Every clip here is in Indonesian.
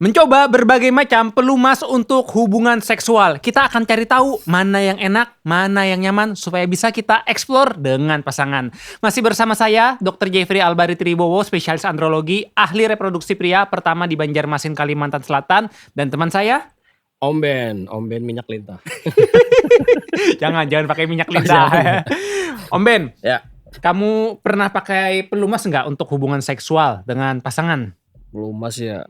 Mencoba berbagai macam pelumas untuk hubungan seksual. Kita akan cari tahu mana yang enak, mana yang nyaman, supaya bisa kita explore dengan pasangan. Masih bersama saya, Dr. Jeffrey Albari Tribowo, spesialis andrologi, ahli reproduksi pria pertama di Banjarmasin, Kalimantan Selatan. Dan teman saya, Om Ben minyak lintah. jangan pakai minyak lintah. Om Ben, Ya, kamu pernah pakai pelumas nggak untuk hubungan seksual dengan pasangan? pelumas ya.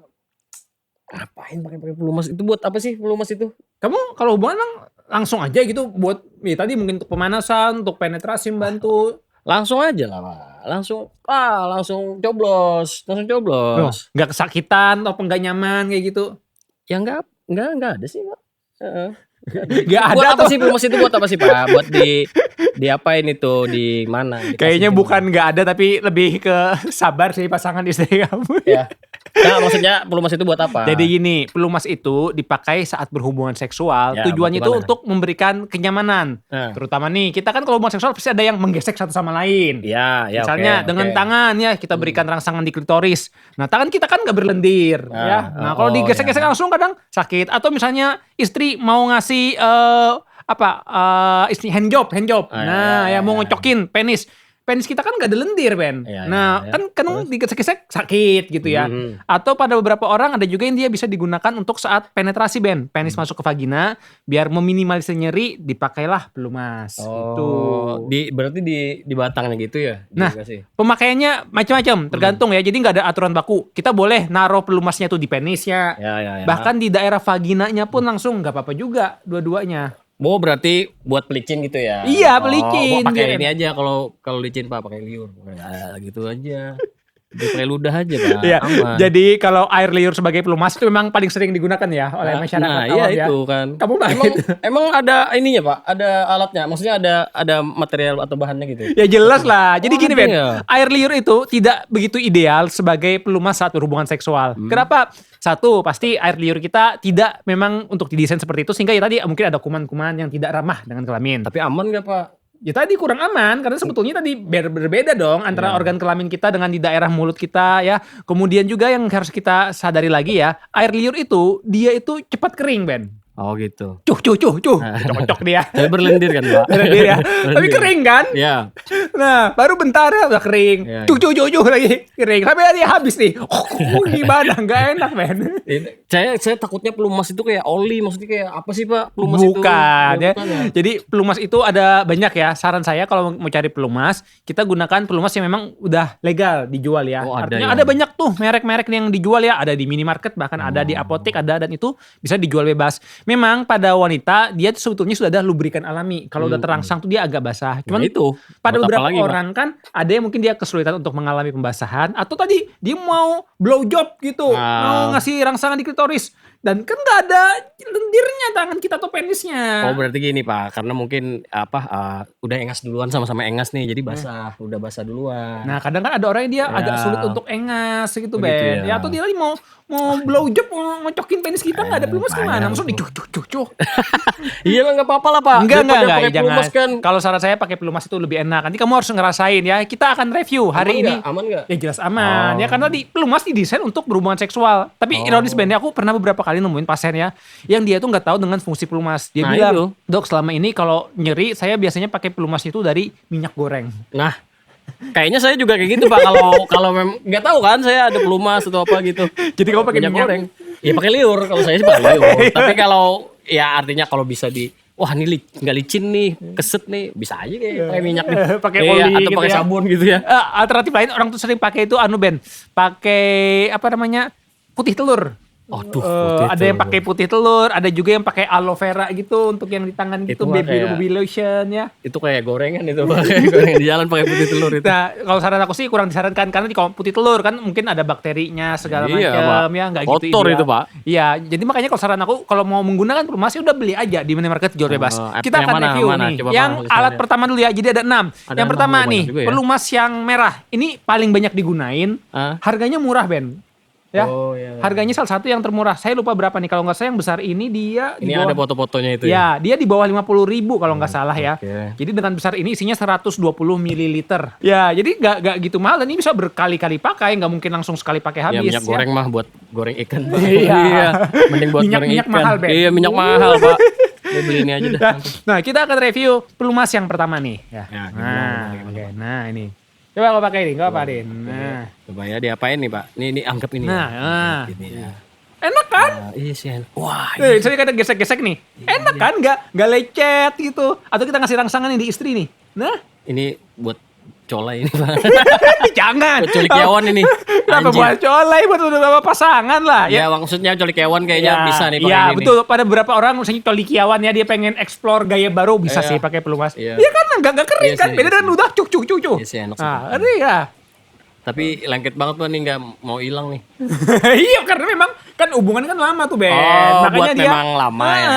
Ngapain pakai pelumas? Itu buat apa sih pelumas itu? Kamu kalau hubungan emang langsung aja gitu buat ya tadi mungkin untuk pemanasan, untuk penetrasi membantu. Langsung aja lah, Pak. Langsung coblos, Loh, nggak kesakitan atau nggak nyaman kayak gitu? Ya enggak ada sih, Pak. Heeh. Nggak ada Buat apa tuh. sih pelumas itu buat apa sih, Pak? Buat di apain itu? Di mana? Kayaknya Dikasih bukan nggak ada tapi lebih ke sabar sih pasangan istri kamu. ya. Nah, maksudnya pelumas itu buat apa? Jadi gini, pelumas itu dipakai saat berhubungan seksual. Ya, Tujuannya itu gimana? untuk memberikan kenyamanan. Nah. Terutama nih, kita kan kalau hubungan seksual pasti ada yang menggesek satu sama lain. Ya, Misalnya oke, dengan oke. tangan ya kita berikan rangsangan di klitoris. Nah tangan kita kan nggak berlendir ya. Nah kalau digesek-gesek ya. langsung kadang sakit. Atau misalnya istri mau ngasih istri handjob. Nah ya mau ngecokin penis kita kan nggak ada lendir, Ben. Iya, Nah iya. kan digesek-gesek sakit gitu ya. Mhm. Atau pada beberapa orang ada juga yang dia bisa digunakan untuk saat penetrasi, Ben. Penis masuk ke vagina biar meminimalisir nyeri, dipakailah pelumas. Gitu. Berarti di batangnya gitu ya? Nah, Dikasih. pemakaiannya macam-macam, tergantung ya. Jadi nggak ada aturan baku. Kita boleh naruh pelumasnya tuh di penisnya, Ya. bahkan di daerah vaginanya pun langsung nggak apa-apa juga, dua-duanya. Oh, berarti buat pelicin gitu ya? Iya, pelicin. Gua pakai Biar ini aja kalau licin, Pak, pakai liur. Ya, gitu aja. Dia pakai ludah aja, Pak. Iya. Aman. Jadi kalau air liur sebagai pelumas itu memang paling sering digunakan ya oleh masyarakat Nah, awam iya ya. itu kan. Kamu pakai itu? Emang ada ininya, Pak? Ada alatnya? Maksudnya ada material atau bahannya gitu? Ya jelas lah. Jadi Oh, gini, ada Ben. ya? Air liur itu tidak begitu ideal sebagai pelumas saat berhubungan seksual. Kenapa? Satu, pasti air liur kita tidak memang untuk didesain seperti itu sehingga ya tadi mungkin ada kuman-kuman yang tidak ramah dengan kelamin. Tapi aman nggak, Pak? Ya tadi kurang aman karena sebetulnya tadi berbeda dong antara organ kelamin kita dengan di daerah mulut kita ya. Kemudian juga yang harus kita sadari lagi ya, air liur itu dia itu cepat kering, Ben. Oh, gitu. Cuh, cocok dia. Tapi berlendir kan, Pak? Berlendir ya. Tapi Berlendir. kering kan? Iya. Nah, baru bentar ya udah kering. Iya, Cuh lagi kering. Sampai dia habis nih. Gimana? Gak enak, Ben. Saya takutnya pelumas itu kayak oli, maksudnya kayak apa sih, Pak? Pelumas itu? Bukan ya. Bukan ya? Jadi pelumas itu ada banyak ya. Saran saya kalau mau cari pelumas, kita gunakan pelumas yang memang udah legal dijual ya. Oh, ada Artinya ya? ada banyak tuh merek-merek yang dijual ya. Ada di minimarket, bahkan ada di apotek ada, dan itu bisa dijual bebas. Memang pada wanita dia tuh sebetulnya sudah ada lubrikan alami. Kalau udah terangsang tuh dia agak basah. Cuman Nah, itu. pada Buat apa beberapa lagi, Pak? orang kan ada yang mungkin dia kesulitan untuk mengalami pembasahan, atau tadi dia mau blow job gitu, mau ngasih rangsangan di klitoris dan kan nggak ada lendirnya tangan kita atau penisnya. Oh, berarti gini, Pak, karena mungkin udah engas duluan, sama-sama engas nih, jadi basah, udah basah duluan. Nah kadang kan ada orang yang dia Ya. agak sulit untuk engas gitu, Oh, Ben. gitu ya. Ya atau dia tadi mau blow job, mau ngocokin penis kita nggak ada pelumas payah gimana? Maksudnya itu. cuh. Iya lah, nggak apa-apa lah, Pak. Enggak, Daripada pakai jangan. pelumas kan. Kalau saran saya pakai pelumas itu lebih enak. Nanti kamu harus ngerasain ya. Kita akan review hari ini. Aman nggak? Ya jelas aman. Oh. Ya karena di pelumas didesain untuk berhubungan seksual. Tapi ironis, Ben, aku pernah beberapa kali nemuin pasien ya yang dia tuh nggak tahu dengan fungsi pelumas. Dia Nah, bilang, itu. "Dok, selama ini kalau nyeri saya biasanya pakai pelumas itu dari minyak goreng." Nah, kayaknya saya juga kayak gitu, Pak. Kalau memang nggak tahu kan, saya ada pelumas atau apa gitu. Jadi kamu pakai minyak goreng? Ya pakai liur. Kalau saya sih pakai liur. Tapi kalau ya artinya kalau bisa wah ini nggak licin nih, keset nih, bisa aja kayak pakai minyak nih. Pakai Iya, oli atau gitu pakai ya. sabun gitu ya. Alternatif lain orang tuh sering pakai itu Ben. Pakai apa namanya? Putih telur. Aduh, Ada yang pakai putih telur, ada juga yang pakai aloe vera gitu untuk yang di tangan gitu, Itu mah baby kayak- lotion ya. Itu kayak gorengan itu, Pak. Kayak gorengan di jalan pakai putih telur itu. Nah, kalau saran aku sih kurang disarankan karena di putih telur kan mungkin ada bakterinya segala Iya, macam Pak. ya, nggak gitu Kotor ideal. itu, Pak. Iya, jadi makanya kalau saran aku kalau mau menggunakan pelumas ya udah beli aja di minimarket jual bebas. Kita yang akan mana, review mana? nih. Coba, Yang Pak, alat lihat. pertama dulu ya. Jadi ada 6. Ada Yang 6, pertama banyak nih, juga ya. pelumas yang merah. Ini paling banyak digunain. Ah. Harganya murah, Ben. Ya, Oh, iya. harganya salah satu yang termurah. Saya lupa berapa nih. Kalau nggak salah yang besar ini dia di Ini bawah. ada foto-fotonya itu Ya, dia di bawah 50.000 kalau nggak salah ya. oke. Jadi dengan besar ini isinya 120 ml. Ya, jadi nggak gitu mahal dan ini bisa berkali-kali pakai, nggak mungkin langsung sekali pakai Ya habis. minyak goreng mah buat goreng ikan. Pak. Iya. Mending buat goreng Minyak ikan. mahal, Ben. Iya, minyak mahal, Pak. Ini beli ini aja dah. Ya, nah, kita akan review pelumas yang pertama nih. Ya. Ya, Nah, gimana, oke. Nah, ini. Coba kau pakai ini, kau apa, Din? Nah. Coba ya diapain nih, Pak? Ini anggap ini. Nah, ya. nah. Ini ya. Enak kan? Nah, iya sih. Wah, ini. Saya kadang gesek-gesek nih. Enak kan? Nggak lecet gitu. Atau kita ngasih rangsangan nih di istri nih. Nah, Ini buat colai ini, Pak. jangan. Buat colikiawan ini. Kenapa Anjir. buat colai buat beberapa pasangan lah Ya, maksudnya colikiawan kayaknya bisa nih pakai Iya, ini. betul. Pada beberapa orang misalnya colikiawan ya dia pengen explore gaya baru bisa Iya. sih pakai pelumas. Iya. Iya kan nggak kering Iya kan? sih, Beda iya dengan sih. udah cuk cuk cuk cuk. Iya sih, enak sih. Nah, ada ya. Tapi lengket banget Pak nih, nggak mau hilang nih. Iya karena memang kan hubungan kan lama tuh Ben. Oh, Makanya buat dia memang lama ya.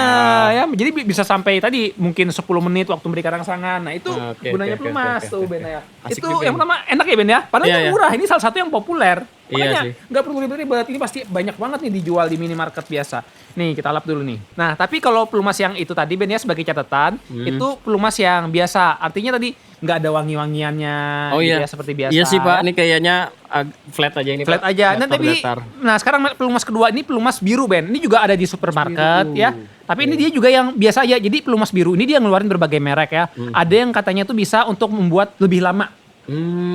ya. Jadi bisa sampai tadi mungkin 10 menit waktu memberikan rangsangan. Nah itu Oke, gunanya oke, pelumas oke, tuh oke, Ben oke. ya. Asik Itu nih, Ben. yang pertama enak ya Ben ya. Padahal Iya, itu iya. murah. Ini salah satu yang populer. Iya Makanya sih. nggak perlu ribet-ribet. Ini pasti banyak banget nih dijual di minimarket biasa. Nih kita lap dulu nih. Nah tapi kalau pelumas yang itu tadi Ben ya sebagai catatan itu pelumas yang biasa. Artinya tadi nggak ada wangi-wangiannya. Oh gitu iya. ya, seperti biasa. Iya sih Pak, ini kayaknya flat aja ini Flat Pak. aja. Nah, Datar, tapi datar. nah sekarang pelumas kedua ini pelumas biru Ben. Ini juga ada di supermarket ya. Tapi ini dia juga yang biasa aja. Jadi pelumas biru ini dia ngeluarin berbagai merek ya. Ada yang katanya tuh bisa untuk membuat lebih lama.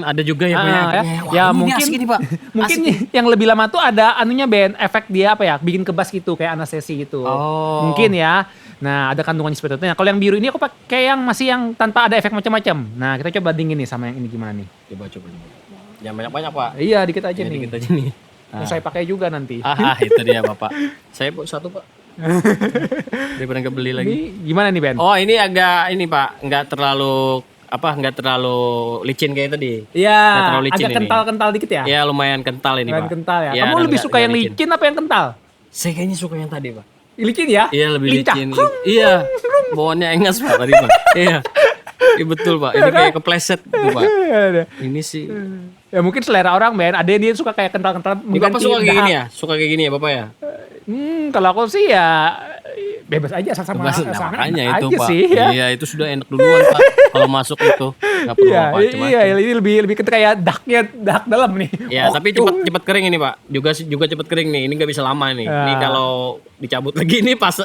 Ada juga ya Pak. Ah, ya. Wah, Ya ini mungkin asik ini, Pak. mungkin Asik nih, yang lebih lama tuh ada anunya Ben, efek dia apa ya? Bikin kebas gitu kayak anestesi gitu. Oh. Mungkin ya. Nah, ada kandungannya seperti itu. Nah, kalau yang biru ini aku pakai yang masih yang tanpa ada efek macam-macam. Nah, kita coba bandingin nih sama yang ini gimana nih. Coba. Jangan banyak-banyak Pak. Iya, dikit aja Ini nih. dikit aja nih. Yang saya pakai juga nanti. Itu dia Bapak. Saya satu Pak. Daripada nggak beli lagi. Ini gimana nih Ben? Oh ini agak ini Pak, nggak terlalu licin kayak tadi. Nggak Iya, terlalu licin agak ini. kental-kental dikit ya. Ya lumayan kental ini Lumayan Pak. kental ya. Iya, Kamu dan lebih nggak- suka yang nggak licin apa yang kental? Saya kayaknya suka yang tadi Pak. Licin ya? Iya lebih Lincah. licin. Iya. Bawaannya engas Pak tadi Pak. Iya. Iya betul Pak. Ini kayak kepleset gitu Pak. Ini sih. Ya mungkin selera orang Ben. Ada yang dia suka kayak kental-kental. Ini Bapak suka kayak gini ya? Suka kayak gini ya Bapak ya? Kalau aku sih ya bebas aja asal sama Nah, pasangan makanya enak itu aja Pak. sih ya. Iya itu sudah enak duluan Pak. Kalau masuk itu nggak perlu Iya, macam-macam. iya, ini lebih kayak dak dalam nih. Ya, Oh, tapi cepat kering ini, Pak. Juga cepat kering nih. Ini nggak bisa lama nih. Ini Ah. kalau dicabut lagi nih pas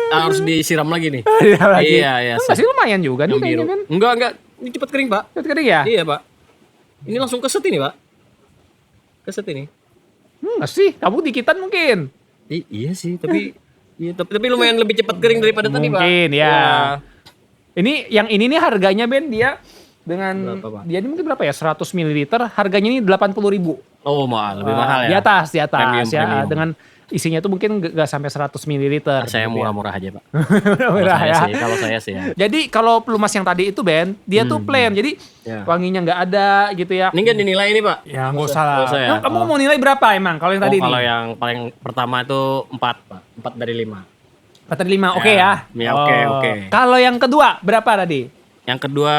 harus disiram lagi nih. Iya lagi. Iya, iya. Masih lumayan juga nih Yang biru. kayaknya kan. Enggak. Ini cepat kering, Pak. Cepat kering ya? Iya, Pak. Ini langsung keset ini, Pak. Keset ini. Enggak sih, kamu dikitan mungkin. Iya sih, tapi lumayan lebih cepat kering daripada tadi, Pak. Mungkin ya. Ini yang ini nih harganya Ben dia dengan Berapa, Pak? dia ini mungkin berapa ya? 100 ml, harganya ini 80.000. Oh, mahal, lebih mahal ya. Di atas Premium, ya. premium. Dengan isinya tuh mungkin gak sampai 100 ml. Saya murah-murah aja, Pak. Murah ya. Kalau saya sih ya. Jadi kalau pelumas yang tadi itu Ben, dia tuh plain. Jadi Ya. wanginya nggak ada gitu ya. Ini kan dinilai ini, Pak. Ya nggak usah lah. Nggak usah ya? Nah, kamu mau nilai berapa emang kalau yang tadi Kalau nih? yang paling pertama itu 4, Pak. 4 dari 5. 4 dari 5, oke ya. Ya, oke. Kalau yang kedua berapa tadi? Yang kedua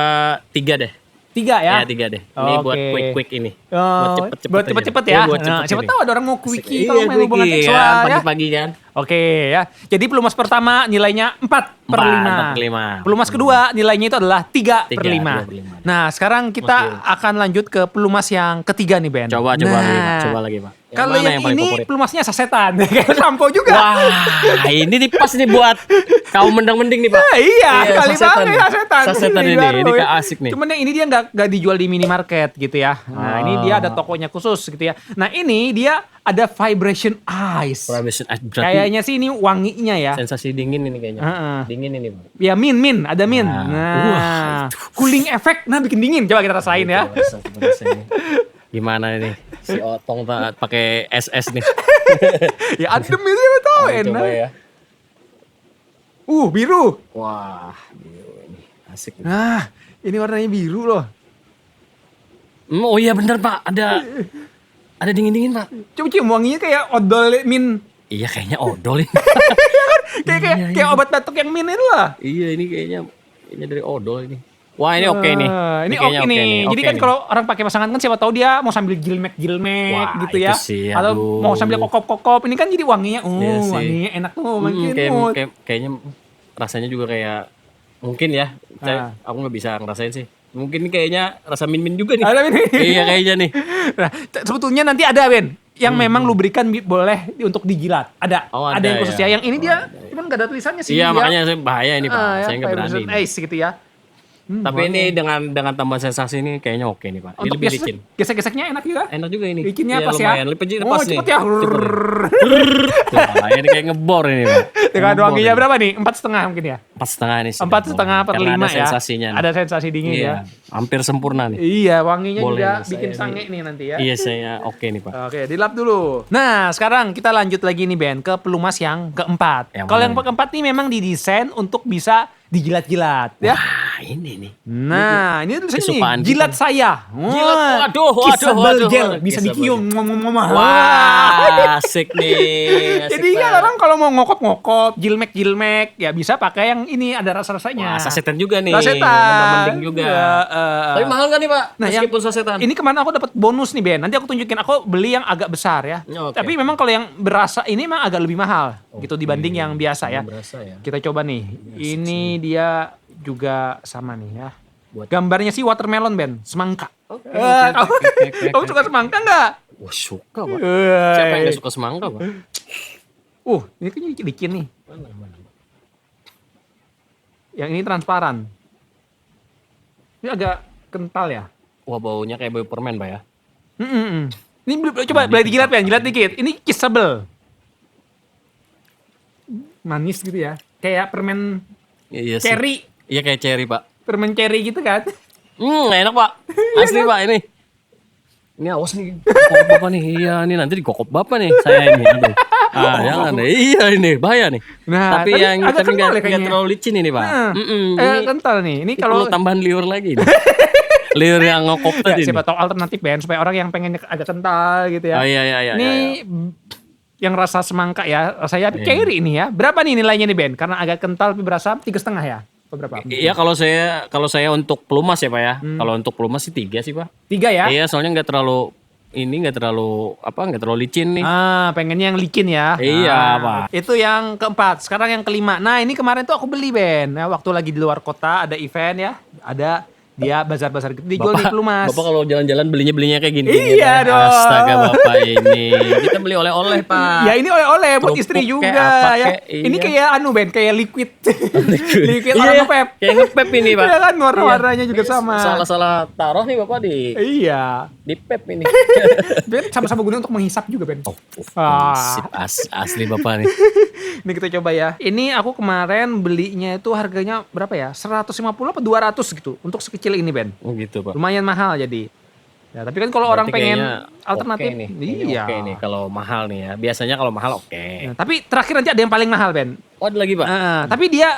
3 deh. 3 ya? Ya 3 deh. Ini Oke. buat quick ini. Oh, buat aja. cepet-cepet Iya, ya. buat Nah, cepet siapa ini. tahu ada orang mau quickie Iya, kalau main hubungan quickie, seksual kan, ya. pagi-pagi kan. Oke ya. Jadi pelumas pertama nilainya 4/5. 4/5. Pelumas kedua nilainya itu adalah 3/5. 3/5. Nah, sekarang kita akan lanjut ke pelumas yang ketiga nih Ben. Coba Nah, lagi, Pak. Coba lagi, Pak. Kalau mana yang paling ini favorit? pelumasnya sasetan, kayak sampo juga. Wah, ini nih pas nih buat kaum mendang-mending nih, Pak. Iya, kali sasetan banget nih. sasetan. Sasetan ini, baru ini ya. kayak asik nih. Cuman yang ini dia nggak dijual di minimarket gitu ya. Nah, ini dia ada tokonya khusus gitu ya. Nah, ini dia ada vibration ice. Vibration ice, berarti Kayaknya sih ini wanginya ya. sensasi dingin ini kayaknya. Heeh. Dingin ini, Pak. Ya ada min. Nah, cooling effect nah bikin dingin. Coba kita rasain ya. Coba rasanya. Gimana ini? Si Otong pakai SS nih. Ya adem itu ya tahu enak. Coba ya. Biru. Wah, biru ini. Asik. Nah, ini warnanya biru loh. Oh iya bener Pak, ada dingin-dingin Pak. Coba cium wanginya kayak odol min. Iya kayaknya odol ini. Kayak obat batuk yang min itu lah. Iya ini kayaknya dari odol ini. Wah ini oke nih. Ini kayaknya oke nih. Jadi Oke kan nih. kalau orang pakai pasangan kan siapa tahu dia mau sambil gilmek Wah, gitu ya. itu sih, Atau aduh. mau sambil kokop-kokop. Ini kan jadi wanginya, Iya sih. wanginya enak tuh, makin kayak, mood. kayaknya rasanya juga kayak mungkin ya. Aku nggak bisa ngerasain sih. Mungkin kayaknya rasa min-min juga nih. Ada ini. Iya kayaknya nih. Nah, sebetulnya nanti ada Ben yang memang lubrikan boleh untuk dijilat. Ada. Oh, ada ada yang khusus ya. ya. Yang ini dia cuman nggak ada tulisannya sih. Iya dia. makanya saya bahaya ini Pak. Saya nggak berani. Vibration Nih. Ace gitu ya. Tapi ini dengan tambahan sensasi ini kayaknya oke nih Pak. Ini Untuk lebih licin. gesek-geseknya enak juga. Enak juga ini. Licinnya Iya, pas ya. lumayan. Pas nih. cepet ya. Wah, ini kayak ngebor ini Pak. Dengan Ngebor wanginya ini. berapa nih? 4,5 mungkin ya? 4,5 nih. 4,5/5 Karena ada ya. sensasinya. nih. Ada sensasi dingin Iya, ya. hampir sempurna nih. Iya, wanginya Boleh juga nih, saya bikin nih. sange nih nanti ya. Iya saya oke nih Pak. Oke, dilap dulu. Nah, sekarang kita lanjut lagi nih Ben ke pelumas yang keempat. Yang Kalau mana yang nih? keempat nih memang didesain untuk bisa dijilat-jilat ya. Wah ini nih. Nah, ini tulisannya kesukaan nih, jilat kita. saya. Jilat, Wah, waduh, kissable gel, bisa kissable dicium. Wah asik nih. Asik, Jadi kan Pak. orang kalau mau ngokop-ngokop, jilmek-jilmek, ya bisa pakai yang ini ada rasa-rasanya. Wah, sasetan juga nih. Sasetan. Mending juga. Ya, Tapi mahal nggak nih Pak? Nah, yang Meskipun sasetan. ini kemarin aku dapat bonus nih Ben. Nanti aku tunjukin. Aku beli yang agak besar ya. Oke. Tapi memang kalau yang berasa ini memang agak lebih mahal gitu dibanding yang biasa ya. Berasa ya. Kita coba nih. Ini dia juga sama nih ya. Buat- Gambarnya sih watermelon Ben, semangka. Oke, Kamu suka semangka nggak? Wah suka Pak. Siapa yang nggak suka semangka Pak? Ini kayaknya licin nih. Mana? Yang ini transparan. Ini agak kental ya. Wah baunya kayak bau permen Pak ya. Ini coba boleh dijilat Ben, jilat dikit. Ini kissable. Manis gitu ya. Kayak permen Iya sih. cherry. Iya kayak cherry Pak. Permen cherry gitu kan. Enak Pak. Asli Pak ini. Ini awas nih. Kokop Bapak nih. Iya nih nanti dikokop Bapak nih. Saya ini. Aduh. Jangan deh. Iya ini bahaya nih. Nah, tapi yang agak tapi kental ya nggak kayaknya. terlalu licin ini Pak. Nah, Ini kental nih. Ini perlu kalau tambahan liur lagi nih. Liur yang ngokop ya, tadi nih. siapa tahu alternatif Ben supaya orang yang pengen agak kental gitu ya. Oh iya. Ini yang rasa semangka ya, rasanya cherry ini ya. Berapa nih nilainya nih Ben? Karena agak kental tapi berasa 3,5 ya. Atau berapa? Iya kalau saya untuk pelumas ya Pak ya. Kalau untuk pelumas sih 3 sih Pak. 3 ya? Iya soalnya nggak terlalu licin nih. Pengennya yang licin ya. Iya, Pak. Itu yang keempat. Sekarang yang kelima. Nah, ini kemarin tuh aku beli Ben. Ya, waktu lagi di luar kota ada event ya. Ada dia bazar-bazar gitu dijual di pelumas. Bapak kalau jalan-jalan belinya kayak gini. Iya dong. Astaga Bapak ini. Kita beli oleh-oleh Pak. Ya ini oleh-oleh buat Kerupuk istri kayak juga apa ya. kayak, iya. Ini kayak Ben, kayak liquid. liquid Iya, orang ngepep. kayak ngepep ini Pak. Iya kan warna-warnanya juga sama. Salah-salah taruh nih Bapak Iya. di pep ini. Ben sama-sama guna untuk menghisap juga Ben. Sip, asli Bapak nih. Ini kita coba ya. Ini aku kemarin belinya itu harganya berapa ya? 150 apa 200 gitu. Untuk sekecil ini Ben. Oh gitu Pak. Lumayan mahal jadi. Ya, tapi kan kalau orang Berarti pengen kayaknya alternatif, oke nih. Kayaknya iya. Oke nih kalau mahal nih ya. Biasanya kalau mahal oke. Nah, tapi terakhir nanti ada yang paling mahal Ben. Oh ada lagi Pak. Tapi dia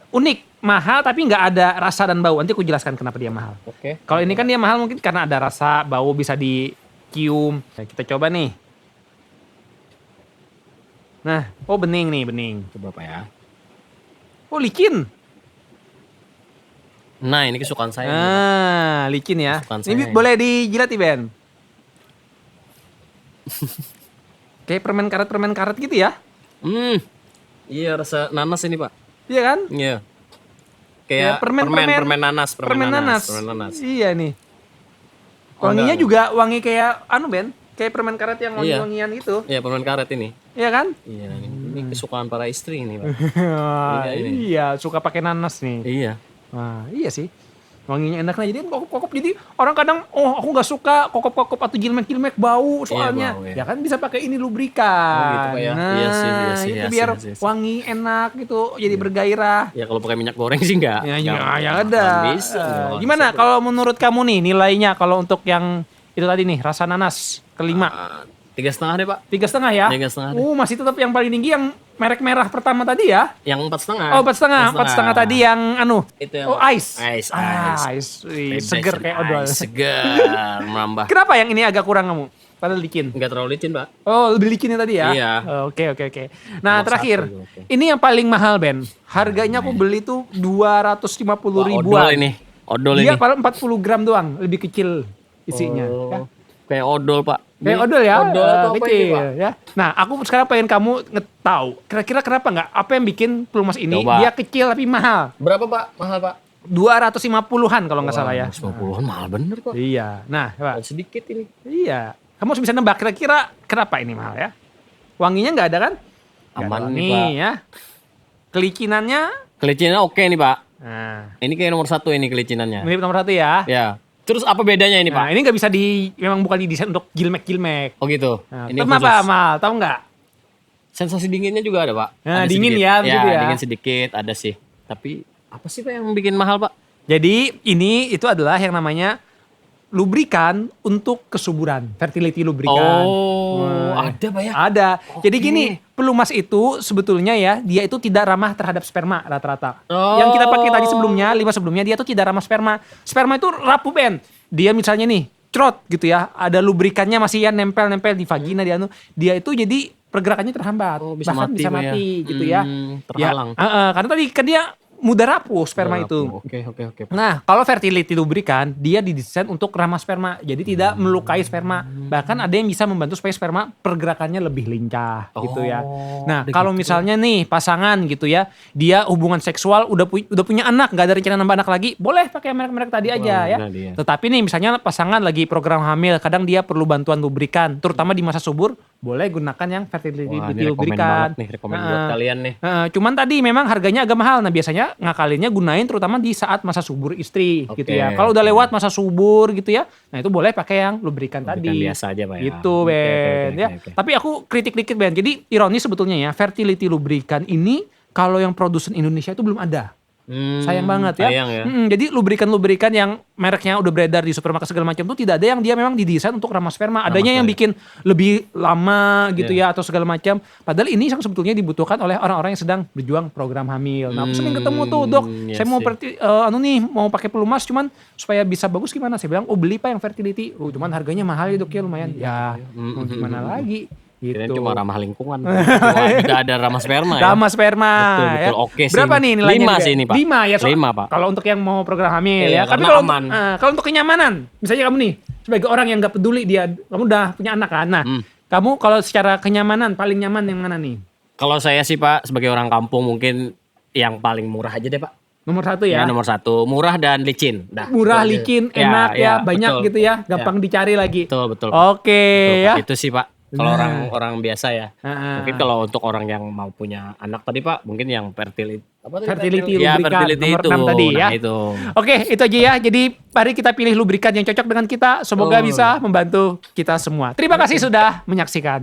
unik, mahal tapi nggak ada rasa dan bau. Nanti aku jelaskan kenapa dia mahal. Oke. Kalau ini kan dia mahal mungkin karena ada rasa, bau bisa dicium. Nah, kita coba nih. Nah, bening nih, bening. Coba Pak ya. Oh, licin. Nah ini kesukaan saya. nih, Pak. Licin ya. Kesukaan Ini saya. boleh dijilat nih, Ben. Kayak permen karet gitu ya. Iya rasa nanas ini Pak. Iya kan? Iya. Ya, Kayak permen nanas. Permen nanas. Permen nanas. Iya nih. Oh, Wanginya enggak. juga wangi kayak Ben. Kayak permen karet yang Iya. wangi-wangian gitu. Iya permen karet ini. Iya kan? Iya ini kesukaan para istri ini Pak. ini. Iya, suka pakai nanas nih. Iya. Wah, iya sih. Wanginya enak nah, jadi kokop-kokop. Jadi orang kadang, aku nggak suka kokop-kokop atau jilmek-jilmek bau soalnya. bau, Ya ya. kan bisa pakai ini lubrikan. Oh, gitu, Pak, ya. Nah, Iya sih, itu iya biar sih. wangi enak gitu, jadi bergairah. Ya kalau pakai minyak goreng sih enggak. Ya, Nggak ada. bakalan Bisa. nggak bakalan Gimana bisa. kalau menurut kamu nih nilainya kalau untuk yang itu tadi nih rasa nanas kelima? 3,5 deh Pak. 3,5 ya? 3,5 deh. Masih tetap yang paling tinggi yang merek merah pertama tadi ya? Yang 4,5. Oh, 4,5 tadi yang Itu yang ice. Ice. Wih, Baby seger Jackson kayak odol. Ice, seger menambah. Kenapa yang ini agak kurang kamu? Padahal licin. Enggak terlalu licin Pak. Oh, lebih licinnya tadi ya? Iya. Oke. Nah, Nomor terakhir. satu, oke. Ini yang paling mahal, Ben. Harganya aku beli tuh 250 Wah, ribuan. odol ini. Odol Dia ini. paling 40 gram doang, lebih kecil isinya. Oh, Ya. kayak odol, Pak. Kayak Ini odol ya, Odol atau apa kecil ini, Pak? ya. Nah, aku sekarang pengen kamu tahu, kira-kira kenapa nggak? Apa yang bikin pelumas ini Coba. dia kecil tapi mahal? Berapa, Pak? Mahal, Pak? 250-an kalau nggak salah ya. 150-an mahal bener, Pak. Iya. Nah, coba. Sedikit ini. Iya. Kamu harus bisa nebak kira-kira kenapa ini mahal ya? Wanginya nggak ada kan? Nggak Aman ada nih, wangi, Pak. ya. Kelicinannya, Kelicinannya oke nih, Pak. nah, Ini kayak nomor 1 ini kelicinannya. mirip nomor 1 ya. Ya. Terus apa bedanya ini, Nah, Pak? ini nggak bisa memang bukan didesain untuk gilmek-gilmek. Oh gitu. Nah, Ini kenapa khusus. mahal? Tahu nggak? Sensasi dinginnya juga ada, Pak. Nah, Ada dingin sedikit. ya, begitu ya. dingin sedikit ada sih. Tapi apa sih, Pak, yang bikin mahal, Pak? Jadi ini itu adalah yang namanya lubrikan untuk kesuburan, fertility lubrikan. Wah. Ada, Pak ya? Ada. Jadi Oke. gini, pelumas itu sebetulnya ya, dia itu tidak ramah terhadap sperma rata-rata. Oh. Yang kita pakai tadi sebelumnya, 5 sebelumnya, dia tuh tidak ramah sperma. Sperma itu rapuh, Ben. Dia misalnya nih, crot gitu ya, ada lubrikannya masih ya nempel-nempel di vagina, dia itu jadi pergerakannya terhambat. Oh, bisa Bahkan mati, bisa Pak ya? mati gitu ya. Terhalang. Ya, karena tadi kan dia mudah rapuh sperma itu. Oke. Nah, kalau fertility lubrikan, dia didesain untuk ramah sperma. Jadi tidak melukai sperma. Bahkan ada yang bisa membantu supaya sperma pergerakannya lebih lincah gitu ya. Nah, ada kalau gitu. misalnya nih pasangan gitu ya, dia hubungan seksual udah punya anak, nggak ada rencana nambah anak lagi, boleh pakai merek-merek tadi aja ya. benar dia. Tetapi nih misalnya pasangan lagi program hamil, kadang dia perlu bantuan lubrikan, terutama di masa subur, boleh gunakan yang fertility Wah, ini rekomen lubrikan. banget nih, rekomen buat kalian nih. Cuman tadi memang harganya agak mahal. Nah, biasanya ngakalinnya gunain terutama di saat masa subur istri gitu Oke, ya. Kalau udah lewat masa subur gitu ya, nah itu boleh pakai yang lubrikan Lubrikan tadi. biasa aja, Pak ya. Gitu, Oke, Ben. oke, Ya. oke. Tapi aku kritik dikit, Ben. Jadi ironis sebetulnya ya, fertility lubrikan ini kalau yang produsen Indonesia itu belum ada. Sayang banget ya. Sayang ya. Jadi lubrikan-lubrikan yang mereknya udah beredar di supermarket segala macam tuh tidak ada yang dia memang didesain untuk ramah sperma. Adanya yang bikin lebih lama gitu ya atau segala macam. Padahal ini yang sebetulnya dibutuhkan oleh orang-orang yang sedang berjuang program hamil. Nah, aku sering ketemu tuh, "Dok, Iya saya mau sih. mau pakai pelumas cuman supaya bisa bagus gimana?" Saya bilang, "Oh, beli Pak yang fertility." "Oh, cuman harganya mahal ya, Dok, ya lumayan." Ya, mau gimana lagi Kirain gitu. cuma ramah lingkungan. Wah, tidak ada ramah sperma ya. Ramah sperma. Betul, ya. betul. Oke sih. Berapa nih nilainya? 5 juga? sih ini, Pak. 5 ya. 5, Pak. Kalau untuk yang mau program hamil Iya, ya. Tapi karena kalau aman. kalau untuk kenyamanan, misalnya kamu nih sebagai orang yang nggak peduli kamu udah punya anak kan. Nah, kamu kalau secara kenyamanan paling nyaman yang mana nih? Kalau saya sih, Pak, sebagai orang kampung mungkin yang paling murah aja deh, Pak. Nomor 1 Ya, ya. nomor 1, murah dan licin. Dah, Murah, itu aja. licin, Ya, enak ya, ya, banyak betul. gitu ya, gampang dicari lagi. Betul, Pak. Oke Betul, ya. Pak. Itu sih, Pak. Kalau Nah. orang biasa ya. Heeh. Mungkin kalau untuk orang yang mau punya anak tadi, Pak, mungkin yang fertility Fertility Ya, lubrikan, fertility nomor itu. 6 tadi ya. Nah, itu. Oke, itu aja ya. Jadi mari kita pilih lubrikan yang cocok dengan kita. Semoga bisa membantu kita semua. Terima kasih sudah menyaksikan.